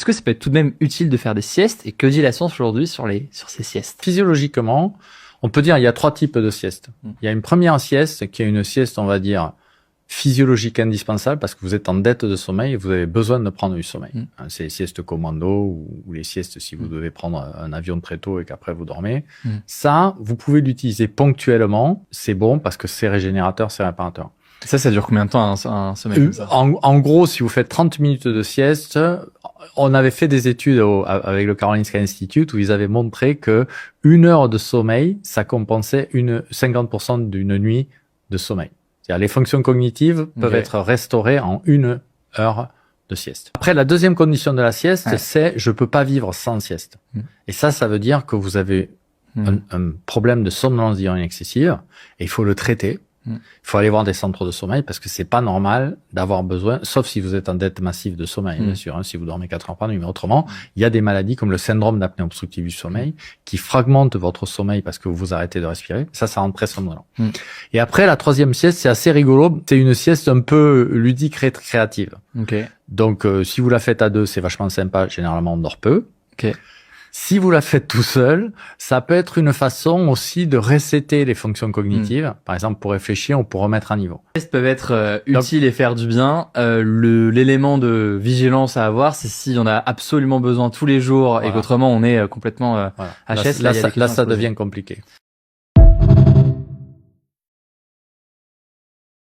Est-ce que ça peut être tout de même utile de faire des siestes? Et que dit la science aujourd'hui sur ces siestes? Physiologiquement, on peut dire il y a 3 types de siestes. Il y a une première sieste qui est une sieste, on va dire, physiologique indispensable parce que vous êtes en dette de sommeil et vous avez besoin de prendre du sommeil. C'est les siestes commando ou les siestes si vous devez prendre un avion très tôt et qu'après vous dormez. Ça, vous pouvez l'utiliser ponctuellement. C'est bon parce que c'est régénérateur, c'est réparateur. Ça dure combien de temps un sommeil comme ça? En gros, si vous faites 30 minutes de sieste, on avait fait des études avec le Karolinska Institute où ils avaient montré que 1 heure de sommeil, ça compensait 50% d'une nuit de sommeil. C'est-à-dire les fonctions cognitives peuvent être restaurées en 1 heure de sieste. Après, la deuxième condition de la sieste, c'est je peux pas vivre sans sieste. Et ça veut dire que vous avez un problème de somnolence diurne excessive et il faut le traiter. Il faut aller voir des centres de sommeil parce que c'est pas normal d'avoir besoin, sauf si vous êtes en dette massive de sommeil, bien sûr, hein, si vous dormez 4 heures par nuit. Mais autrement, il y a des maladies comme le syndrome d'apnée obstructive du sommeil qui fragmentent votre sommeil parce que vous arrêtez de respirer. Ça rend très somnolent. Et après, la troisième sieste, c'est assez rigolo. C'est une sieste un peu ludique et créative. Donc, si vous la faites à 2, c'est vachement sympa. Généralement, on dort peu. Si vous la faites tout seul, ça peut être une façon aussi de resetter les fonctions cognitives. Par exemple, pour réfléchir ou pour remettre à niveau. Les tests peuvent être utiles et faire du bien. L'élément de vigilance à avoir, c'est si on a absolument besoin tous les jours et qu'autrement on est complètement HS. Là, ça devient compliqué.